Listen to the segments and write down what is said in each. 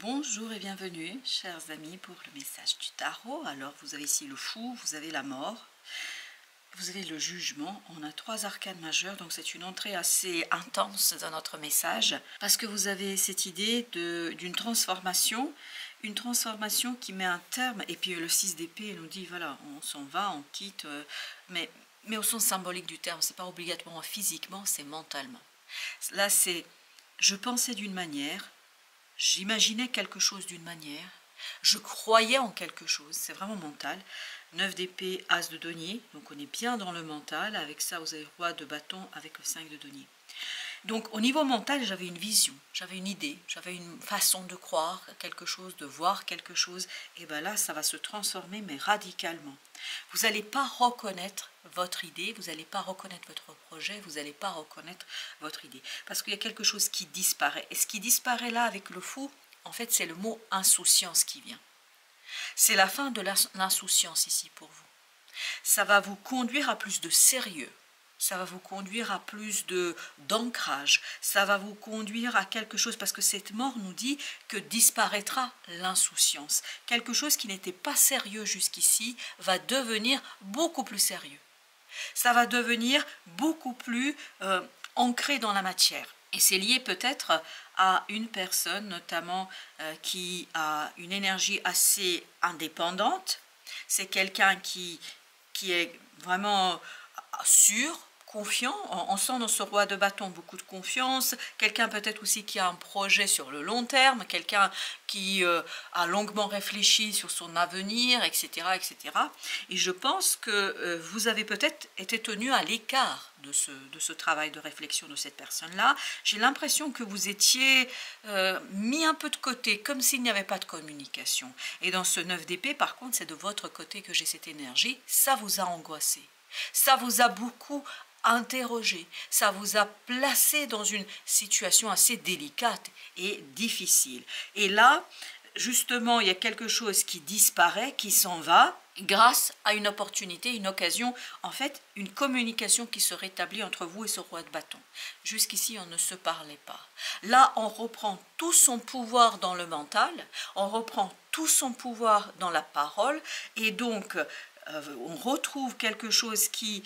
Bonjour et bienvenue, chers amis, pour le message du tarot. Alors, vous avez ici le fou, vous avez la mort, vous avez le jugement. On a 3 arcanes majeures, donc c'est une entrée assez intense dans notre message, parce que vous avez cette idée d'une transformation, une transformation qui met un terme, et puis le 6 d'épée nous dit, voilà, on s'en va, on quitte, mais au sens symbolique du terme, c'est pas obligatoirement physiquement, c'est mentalement. Là, c'est, je pensais d'une manière, j'imaginais quelque chose d'une manière, je croyais en quelque chose, c'est vraiment mental. 9 d'épée, as de denier, donc on est bien dans le mental. Avec ça, vous avez roi de bâton avec le 5 de denier. Donc au niveau mental, j'avais une vision, j'avais une idée, j'avais une façon de croire quelque chose, de voir quelque chose. Et bien là, ça va se transformer, mais radicalement. Vous n'allez pas reconnaître votre idée, vous n'allez pas reconnaître votre projet, vous n'allez pas reconnaître votre idée. Parce qu'il y a quelque chose qui disparaît. Et ce qui disparaît là avec le fou, en fait, c'est le mot insouciance qui vient. C'est la fin de l'insouciance ici pour vous. Ça va vous conduire à plus de sérieux. Ça va vous conduire à plus d'ancrage, ça va vous conduire à quelque chose, parce que cette mort nous dit que disparaîtra l'insouciance. Quelque chose qui n'était pas sérieux jusqu'ici va devenir beaucoup plus sérieux. Ça va devenir beaucoup plus ancré dans la matière. Et c'est lié peut-être à une personne, notamment qui a une énergie assez indépendante. C'est quelqu'un qui est vraiment sûr, confiant. On sent dans ce roi de bâton beaucoup de confiance. Quelqu'un peut-être aussi qui a un projet sur le long terme, quelqu'un qui a longuement réfléchi sur son avenir, etc., etc. Et je pense que vous avez peut-être été tenu à l'écart de ce travail de réflexion de cette personne-là. J'ai l'impression que vous étiez mis un peu de côté, comme s'il n'y avait pas de communication. Et dans ce 9 d'épée, par contre, c'est de votre côté que j'ai cette énergie. Ça vous a angoissé. Ça vous a beaucoup interrogé, ça vous a placé dans une situation assez délicate et difficile. Et là, justement, il y a quelque chose qui disparaît, qui s'en va, grâce à une opportunité, une occasion, en fait, une communication qui se rétablit entre vous et ce roi de bâton. Jusqu'ici, on ne se parlait pas. Là, on reprend tout son pouvoir dans le mental, on reprend tout son pouvoir dans la parole, et donc on retrouve quelque chose qui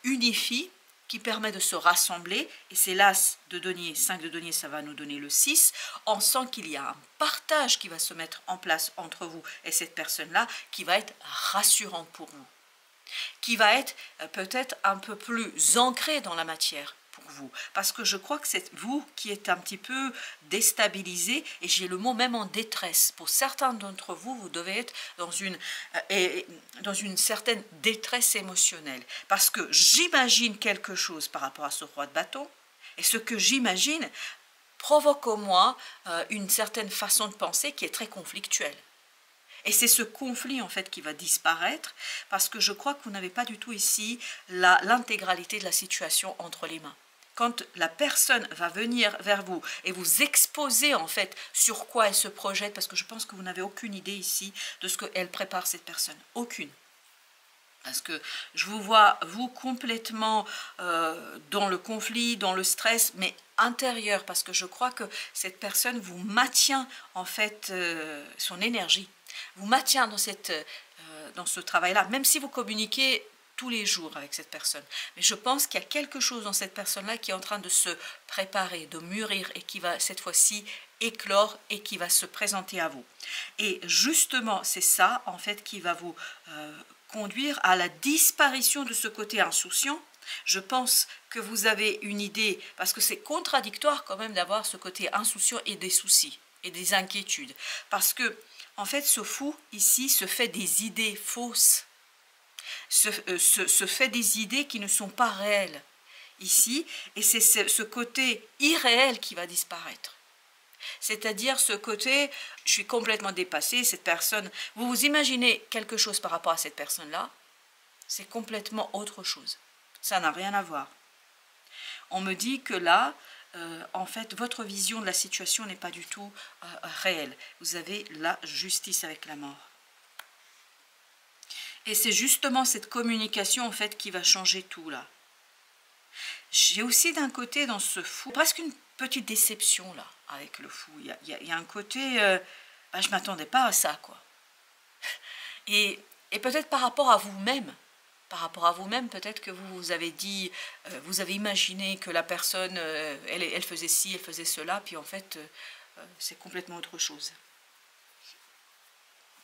unifie, qui permet de se rassembler, et c'est l'as de denier, 5 de denier, ça va nous donner le 6. On sent qu'il y a un partage qui va se mettre en place entre vous et cette personne-là, qui va être rassurant pour vous, qui va être peut-être un peu plus ancré dans la matière pour vous, parce que je crois que c'est vous qui êtes un petit peu déstabilisé, et j'ai le mot même en détresse. Pour certains d'entre vous, vous devez être dans une certaine détresse émotionnelle, parce que j'imagine quelque chose par rapport à ce roi de bâton, et ce que j'imagine provoque en moi une certaine façon de penser qui est très conflictuelle. Et c'est ce conflit en fait qui va disparaître, parce que je crois que vous n'avez pas du tout ici l'intégralité de la situation entre les mains. Quand la personne va venir vers vous et vous exposer en fait sur quoi elle se projette, parce que je pense que vous n'avez aucune idée ici de ce qu'elle prépare, cette personne, aucune. Parce que je vous vois, vous, complètement dans le conflit, dans le stress, mais intérieur, parce que je crois que cette personne vous maintient en fait son énergie, vous maintient dans ce travail-là, même si vous communiquez tous les jours avec cette personne. Mais je pense qu'il y a quelque chose dans cette personne-là qui est en train de se préparer, de mûrir, et qui va cette fois-ci éclore et qui va se présenter à vous. Et justement, c'est ça en fait qui va vous conduire à la disparition de ce côté insouciant. Je pense que vous avez une idée, parce que c'est contradictoire quand même d'avoir ce côté insouciant et des soucis et des inquiétudes, parce que en fait ce fou ici se fait des idées fausses, se fait des idées qui ne sont pas réelles ici, et c'est ce côté irréel qui va disparaître. C'est-à-dire ce côté, je suis complètement dépassée, cette personne, vous vous imaginez quelque chose par rapport à cette personne-là, c'est complètement autre chose. Ça n'a rien à voir. On me dit que là, en fait, votre vision de la situation n'est pas du tout réelle. Vous avez la justice avec la mort. Et c'est justement cette communication, en fait, qui va changer tout, là. J'ai aussi d'un côté dans ce fou, presque une petite déception là, avec le fou. Il y a un côté, bah, je ne m'attendais pas à ça, quoi. Et peut-être par rapport à vous-même, peut-être que vous vous avez dit, vous avez imaginé que la personne, elle faisait ci, elle faisait cela, puis en fait, c'est complètement autre chose.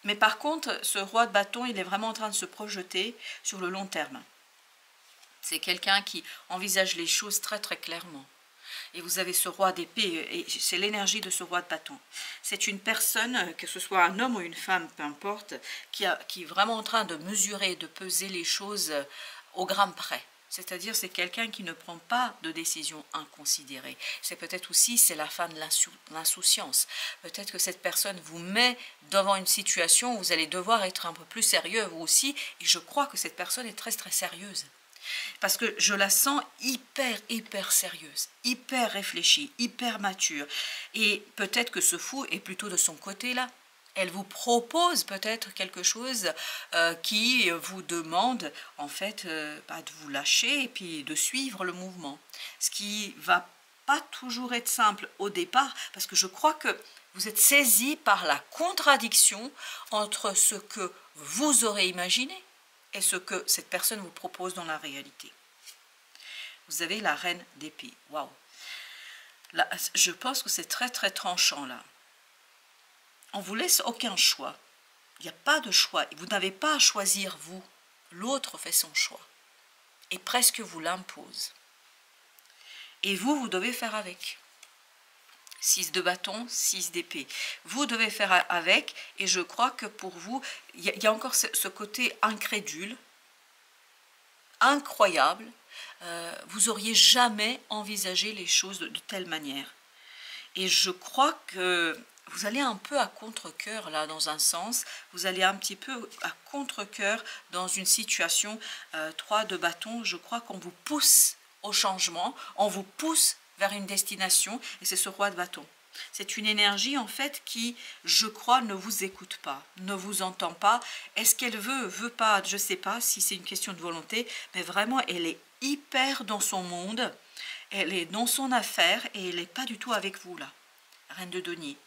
Mais par contre, ce roi de bâton, il est vraiment en train de se projeter sur le long terme. C'est quelqu'un qui envisage les choses très très clairement. Et vous avez ce roi d'épée, et c'est l'énergie de ce roi de bâton. C'est une personne, que ce soit un homme ou une femme, peu importe, qui est vraiment en train de mesurer, de peser les choses au gramme près. C'est-à-dire, c'est quelqu'un qui ne prend pas de décision inconsidérée. C'est peut-être aussi, c'est la fin de l'insouciance. Peut-être que cette personne vous met devant une situation où vous allez devoir être un peu plus sérieux, vous aussi, et je crois que cette personne est très très sérieuse. Parce que je la sens hyper sérieuse, hyper réfléchie, hyper mature. Et peut-être que ce fou est plutôt de son côté là. Elle vous propose peut-être quelque chose qui vous demande en fait de vous lâcher et puis de suivre le mouvement. Ce qui va pas toujours être simple au départ parce que je crois que vous êtes saisi par la contradiction entre ce que vous aurez imaginé et ce que cette personne vous propose dans la réalité. Vous avez la reine d'épée. Waouh! Je pense que c'est très très tranchant là. On ne vous laisse aucun choix. Il n'y a pas de choix. Vous n'avez pas à choisir vous. L'autre fait son choix. Et presque vous l'impose. Et vous, vous devez faire avec. 6 de bâton, 6 d'épée. Vous devez faire avec, et je crois que pour vous, il y a encore ce côté incrédule, incroyable. Vous auriez jamais envisagé les choses de telle manière. Et je crois que vous allez un peu à contre-cœur, là, dans un sens. Vous allez un petit peu à contre-cœur dans une situation. 3 de bâton, je crois qu'on vous pousse au changement, on vous pousse vers une destination, et c'est ce roi de bâton. C'est une énergie, en fait, qui, je crois, ne vous écoute pas, ne vous entend pas. Est-ce qu'elle veut pas, je ne sais pas si c'est une question de volonté, mais vraiment, elle est hyper dans son monde, elle est dans son affaire, et elle n'est pas du tout avec vous, là. Reine de denier.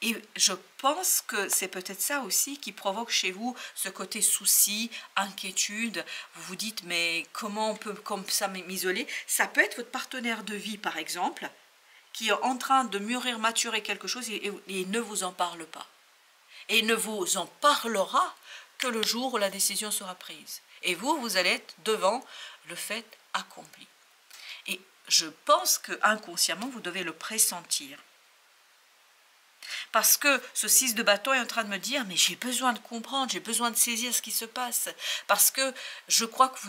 Et je pense que c'est peut-être ça aussi qui provoque chez vous ce côté souci, inquiétude. Vous vous dites, mais comment on peut comme ça m'isoler? Ça peut être votre partenaire de vie, par exemple, qui est en train de mûrir, maturer quelque chose et ne vous en parle pas. Et ne vous en parlera que le jour où la décision sera prise. Et vous, vous allez être devant le fait accompli. Et je pense que inconsciemment, vous devez le pressentir. Parce que ce 6 de bâton est en train de me dire, mais j'ai besoin de comprendre, j'ai besoin de saisir ce qui se passe. Parce que je crois que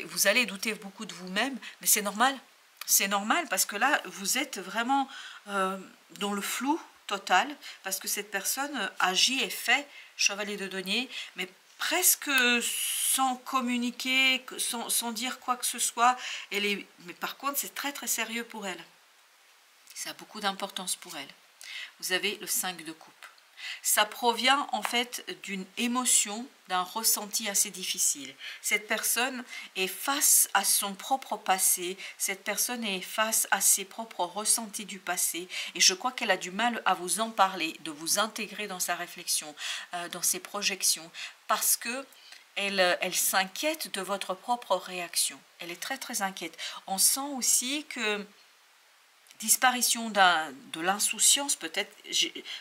vous allez douter beaucoup de vous-même, mais c'est normal. C'est normal parce que là, vous êtes vraiment dans le flou total, parce que cette personne agit et fait, chevalier de denier, mais presque sans communiquer, sans dire quoi que ce soit. Mais par contre, c'est très très sérieux pour elle. Ça a beaucoup d'importance pour elle. Vous avez le 5 de coupe. Ça provient en fait d'une émotion, d'un ressenti assez difficile. Cette personne est face à son propre passé, cette personne est face à ses propres ressentis du passé, et je crois qu'elle a du mal à vous en parler, de vous intégrer dans sa réflexion, dans ses projections, parce que elle s'inquiète de votre propre réaction. Elle est très très inquiète. On sent aussi que disparition de l'insouciance, peut-être.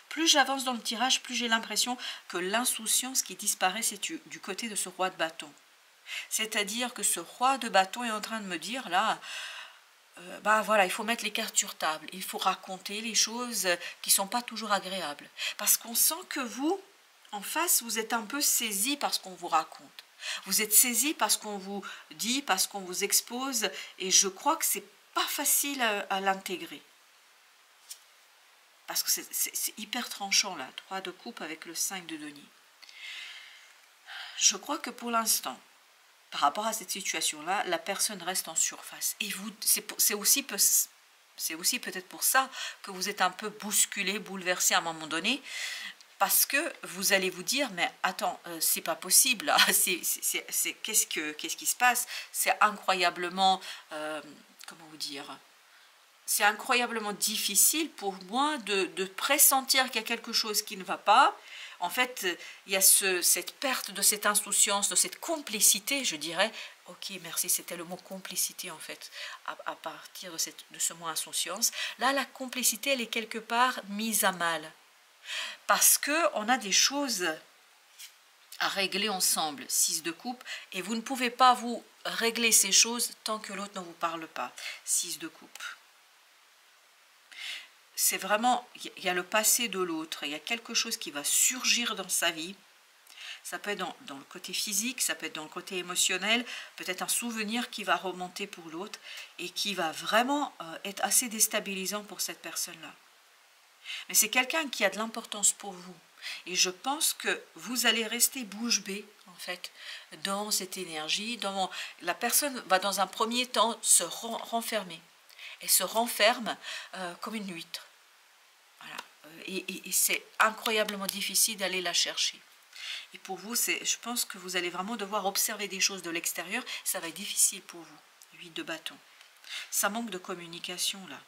Plus j'avance dans le tirage, plus j'ai l'impression que l'insouciance qui disparaît, c'est du côté de ce roi de bâton. C'est-à-dire que ce roi de bâton est en train de me dire, là, voilà, il faut mettre les cartes sur table, il faut raconter les choses qui ne sont pas toujours agréables. Parce qu'on sent que vous, en face, vous êtes un peu saisi par ce qu'on vous raconte. Vous êtes saisi par ce qu'on vous dit, par ce qu'on vous expose, et je crois que c'est pas facile à l'intégrer. Parce que c'est hyper tranchant là, 3 de coupe avec le 5 de denier. Je crois que pour l'instant, par rapport à cette situation-là, la personne reste en surface. Et vous, c'est aussi peut-être pour ça que vous êtes un peu bousculé, bouleversé à un moment donné, parce que vous allez vous dire, mais attends, c'est pas possible, qu'est-ce qui se passe? C'est incroyablement, comment vous dire, c'est incroyablement difficile pour moi de pressentir qu'il y a quelque chose qui ne va pas. En fait, il y a cette perte de cette insouciance, de cette complicité, je dirais. Ok, merci, c'était le mot complicité en fait, à partir de ce mot insouciance. Là, la complicité, elle est quelque part mise à mal. Parce qu'on a des choses à régler ensemble, 6 de coupe, et vous ne pouvez pas vous régler ces choses tant que l'autre ne vous parle pas. 6 de coupe. C'est vraiment, il y a le passé de l'autre, il y a quelque chose qui va surgir dans sa vie. Ça peut être dans le côté physique, ça peut être dans le côté émotionnel, peut-être un souvenir qui va remonter pour l'autre et qui va vraiment être assez déstabilisant pour cette personne-là. Mais c'est quelqu'un qui a de l'importance pour vous. Et je pense que vous allez rester bouche bée, en fait, dans cette énergie. La personne va dans un premier temps se renfermer. Elle se renferme comme une huître. Voilà. Et c'est incroyablement difficile d'aller la chercher. Et pour vous, je pense que vous allez vraiment devoir observer des choses de l'extérieur. Ça va être difficile pour vous. 8 de bâton. Ça manque de communication, là.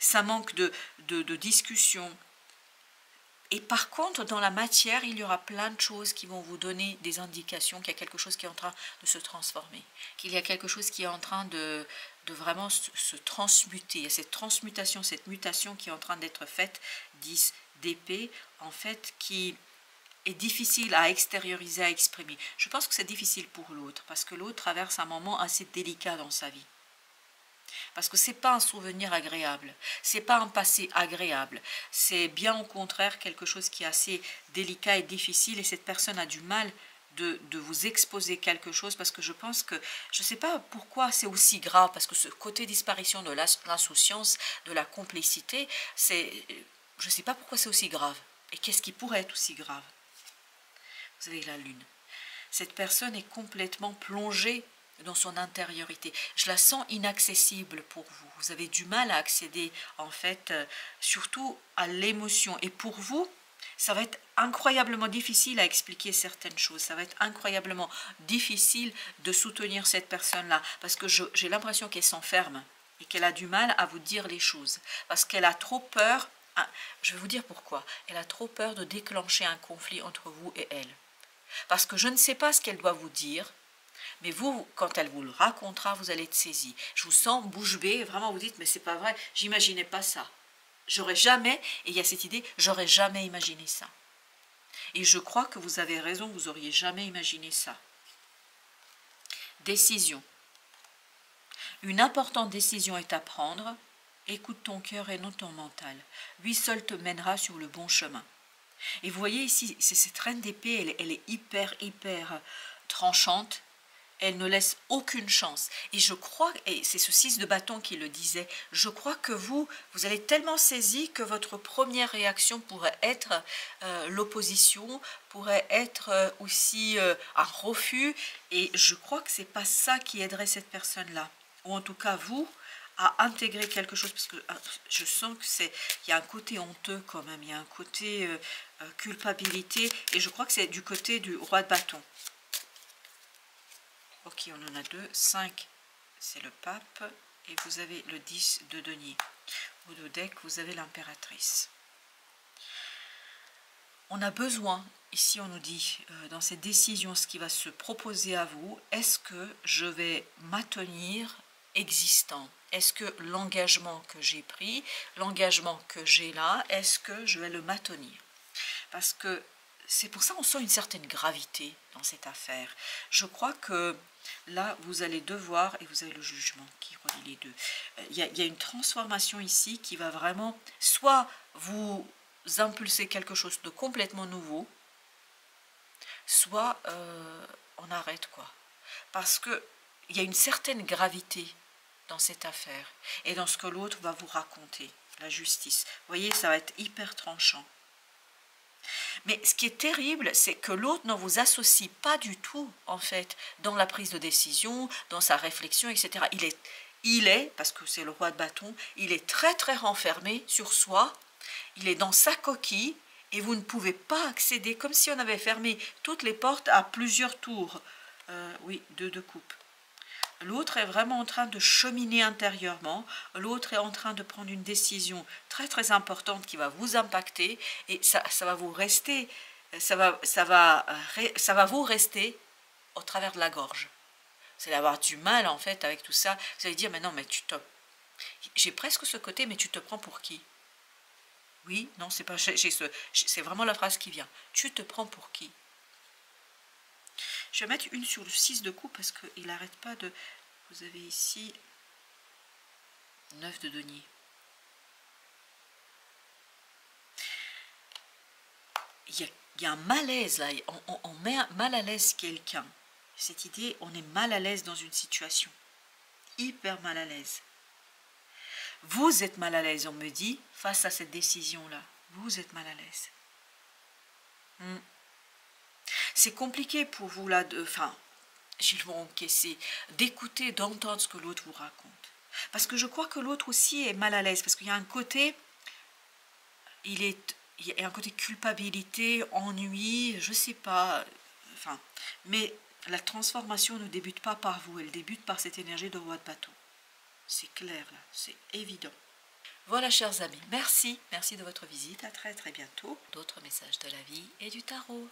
Ça manque de discussion. Et par contre, dans la matière, il y aura plein de choses qui vont vous donner des indications qu'il y a quelque chose qui est en train de se transformer, qu'il y a quelque chose qui est en train de vraiment se transmuter. Il y a cette transmutation, cette mutation qui est en train d'être faite, 10 d'épée, en fait, qui est difficile à extérioriser, à exprimer. Je pense que c'est difficile pour l'autre, parce que l'autre traverse un moment assez délicat dans sa vie. Parce que ce n'est pas un souvenir agréable, ce n'est pas un passé agréable, c'est bien au contraire quelque chose qui est assez délicat et difficile, et cette personne a du mal de vous exposer quelque chose, parce que je pense que, je ne sais pas pourquoi c'est aussi grave, parce que ce côté disparition de l'insouciance, de la complicité, je ne sais pas pourquoi c'est aussi grave, et qu'est-ce qui pourrait être aussi grave. Vous avez la lune. Cette personne est complètement plongée dans son intériorité. Je la sens inaccessible pour vous. Vous avez du mal à accéder, en fait, surtout à l'émotion. Et pour vous, ça va être incroyablement difficile à expliquer certaines choses. Ça va être incroyablement difficile de soutenir cette personne-là. Parce que j'ai l'impression qu'elle s'enferme et qu'elle a du mal à vous dire les choses. Parce qu'elle a trop peur. Je vais vous dire pourquoi. Elle a trop peur de déclencher un conflit entre vous et elle. Parce que je ne sais pas ce qu'elle doit vous dire. Mais vous, quand elle vous le racontera, vous allez être saisi. Je vous sens bouche bée, vraiment vous dites, mais c'est pas vrai, j'imaginais pas ça. J'aurais jamais, et il y a cette idée, j'aurais jamais imaginé ça. Et je crois que vous avez raison, vous auriez jamais imaginé ça. Décision. Une importante décision est à prendre. Écoute ton cœur et non ton mental. Lui seul te mènera sur le bon chemin. Et vous voyez ici, c'est cette reine d'épée, elle est hyper tranchante. Elle ne laisse aucune chance. Et je crois, et c'est ce 6 de bâton qui le disait, je crois que vous allez tellement saisi que votre première réaction pourrait être l'opposition, pourrait être aussi un refus. Et je crois que ce n'est pas ça qui aiderait cette personne-là. Ou en tout cas, vous, à intégrer quelque chose, parce que je sens qu'il y a un côté honteux quand même, il y a un côté culpabilité, et je crois que c'est du côté du roi de bâton. Ok, on en a 2, 5, c'est le pape, et vous avez le 10 de denier. Au dos deck, vous avez l'impératrice. On a besoin, ici on nous dit, dans cette décision, ce qui va se proposer à vous, est-ce que je vais maintenir existant? Est-ce que l'engagement que j'ai pris, l'engagement que j'ai là, est-ce que je vais le maintenir? Parce que c'est pour ça qu'on sent une certaine gravité dans cette affaire. Je crois que là, vous allez devoir, et vous avez le jugement qui relie les deux, il y a une transformation ici qui va vraiment, soit vous impulser quelque chose de complètement nouveau, soit on arrête quoi. Parce qu'il y a une certaine gravité dans cette affaire et dans ce que l'autre va vous raconter, la justice. Vous voyez, ça va être hyper tranchant. Mais ce qui est terrible, c'est que l'autre ne vous associe pas du tout, en fait, dans la prise de décision, dans sa réflexion, etc. Il est, parce que c'est le roi de bâton, il est très renfermé sur soi, il est dans sa coquille, et vous ne pouvez pas accéder, comme si on avait fermé toutes les portes à plusieurs tours. Oui, 2 de coupe. L'autre est vraiment en train de cheminer intérieurement. L'autre est en train de prendre une décision très très importante qui va vous impacter. Et ça va vous rester, ça va vous rester au travers de la gorge. C'est d'avoir du mal en fait avec tout ça. Vous allez dire, mais non, mais j'ai presque ce côté, mais tu te prends pour qui? Oui, non, c'est pas, c'est vraiment la phrase qui vient. Tu te prends pour qui? Je vais mettre une sur le 6 de coupe parce qu'il n'arrête pas de... Vous avez ici 9 de denier. Il y a un malaise là, on met mal à l'aise quelqu'un. Cette idée, on est mal à l'aise dans une situation. Hyper mal à l'aise. Vous êtes mal à l'aise, on me dit, face à cette décision-là. Vous êtes mal à l'aise. C'est compliqué pour vous là, j'ai le mot encaissé, d'écouter, d'entendre ce que l'autre vous raconte. Parce que je crois que l'autre aussi est mal à l'aise, parce qu'il y a un côté, il y a un côté culpabilité, ennui, je sais pas, mais la transformation ne débute pas par vous, elle débute par cette énergie de roi de bateau. C'est clair là, c'est évident. Voilà chers amis, merci de votre visite, à très très bientôt. D'autres messages de la vie et du tarot.